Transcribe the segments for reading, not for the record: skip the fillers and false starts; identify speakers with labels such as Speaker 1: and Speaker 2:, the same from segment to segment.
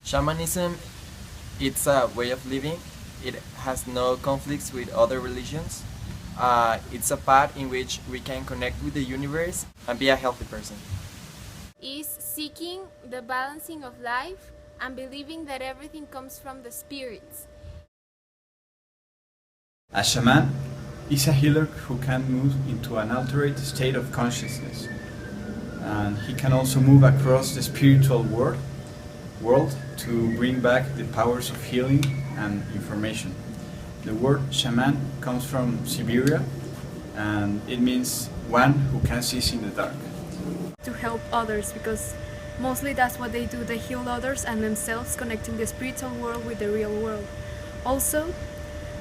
Speaker 1: Shamanism, it's a way of living. It has no conflicts with other religions. It's a path in which we can connect with the universe and be a healthy person.
Speaker 2: Is seeking the balancing of life and believing that everything comes from the spirits.
Speaker 3: A shaman is a healer who can move into an altered state of consciousness, and he can also move across the spiritual world to bring back the powers of healing and information. The word shaman comes from Siberia, and it means one who can see in the dark.
Speaker 4: To help others, because mostly that's what they do. They heal others and themselves, connecting the spiritual world with the real world. Also,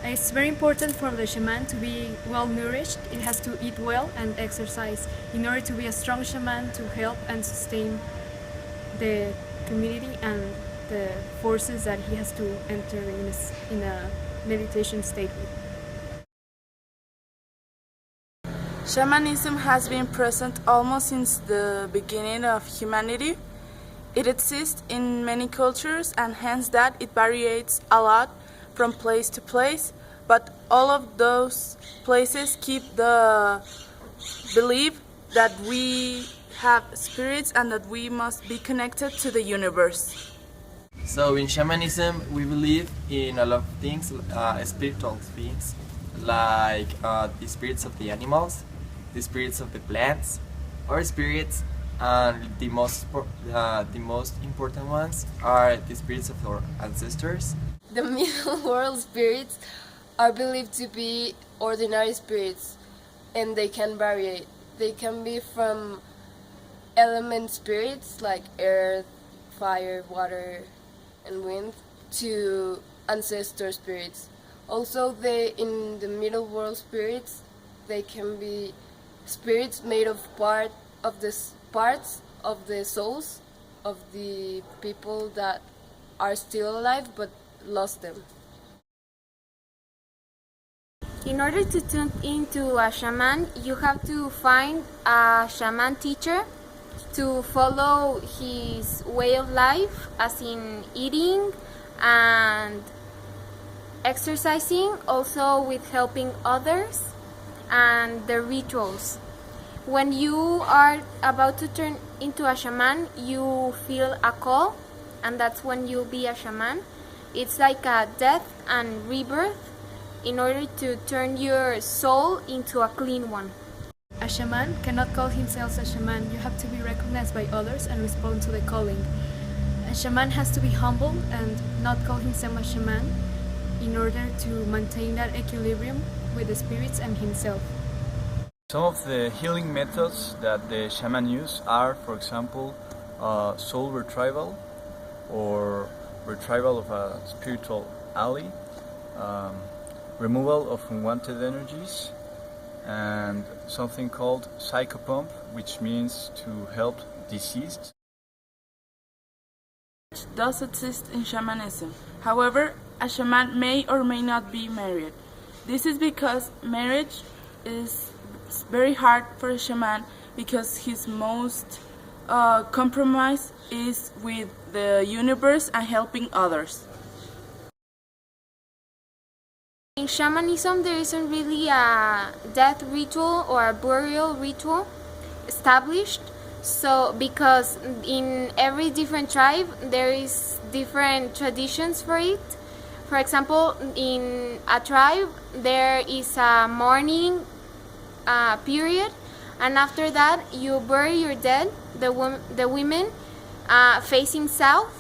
Speaker 4: it's very important for the shaman to be well nourished. It has to eat well and exercise in order to be a strong shaman to help and sustain the community and the forces that he has to enter in a meditation state with.
Speaker 5: Shamanism has been present almost since the beginning of humanity. It exists in many cultures, and hence that it varies a lot from place to place, but all of those places keep the belief that we have spirits and that we must be connected to the universe.
Speaker 1: So in shamanism, we believe in a lot of things, spiritual things, like the spirits of the animals, the spirits of the plants, or spirits, and the most important ones are the spirits of our ancestors.
Speaker 6: The middle world spirits are believed to be ordinary spirits, and they can vary. They can be from element spirits like earth, fire, water, and wind to ancestor spirits. Also, in the middle world spirits, they can be spirits made of parts of the souls of the people that are still alive but lost them.
Speaker 2: In order to turn into a shaman, you have to find a shaman teacher to follow his way of life, as in eating and exercising, also with helping others, and the rituals. When you are about to turn into a shaman, you feel a call, and that's when you'll be a shaman. It's like a death and rebirth in order to turn your soul into a clean one.
Speaker 4: A shaman cannot call himself a shaman. You have to be recognized by others and respond to the calling. A shaman has to be humble and not call himself a shaman in order to maintain that equilibrium with the spirits and himself.
Speaker 3: Some of the healing methods that the shaman use are, for example, soul retrieval or retrieval of a spiritual ally, removal of unwanted energies, and something called psychopomp, which means to help deceased.
Speaker 5: Does exist in shamanism. However, a shaman may or may not be married. This is because marriage is very hard for a shaman, because his most compromise is with the universe and helping others.
Speaker 2: In shamanism, there isn't really a death ritual or a burial ritual established. So, because in every different tribe, there is different traditions for it. For example, in a tribe, there is a mourning period, and after that, you bury your dead. The women facing south,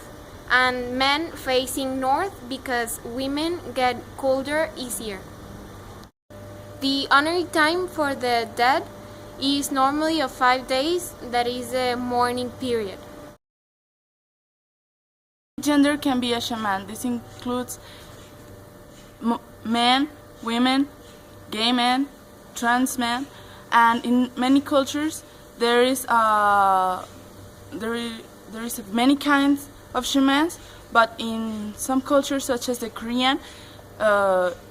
Speaker 2: and men facing north, because women get colder easier. The honoring time for the dead is normally of 5 days, that is the mourning period.
Speaker 5: Gender can be a shaman. This includes men, women, gay men, trans men, and in many cultures there is many kinds of shamans, but in some cultures, such as the Korean,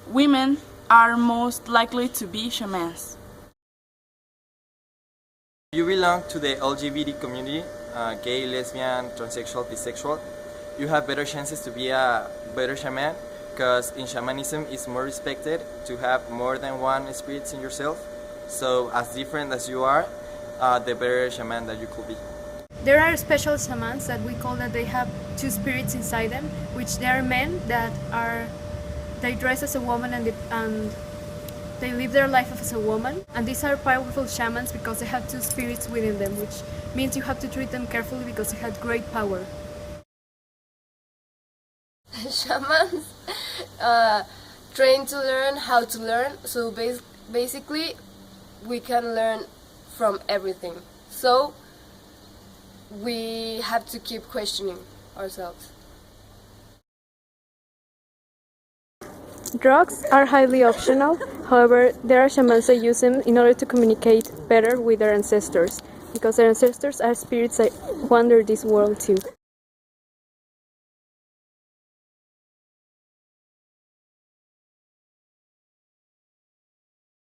Speaker 5: women are most likely to be shamans.
Speaker 1: You belong to the LGBT community, gay, lesbian, transsexual, bisexual. you have better chances to be a better shaman, because in shamanism it's more respected to have more than one spirit in yourself. So as different as you are, the better shaman that you could be.
Speaker 4: There are special shamans that we call that they have two spirits inside them, which they are men that they dress as a woman and they live their life as a woman. And these are powerful shamans because they have two spirits within them, which means you have to treat them carefully because they have great power.
Speaker 6: Shamans train to learn how to learn, so basically we can learn from everything. So we have to keep questioning ourselves.
Speaker 4: Drugs are highly optional, however, there are shamans that use them in order to communicate better with their ancestors, because their ancestors are spirits that wander this world too.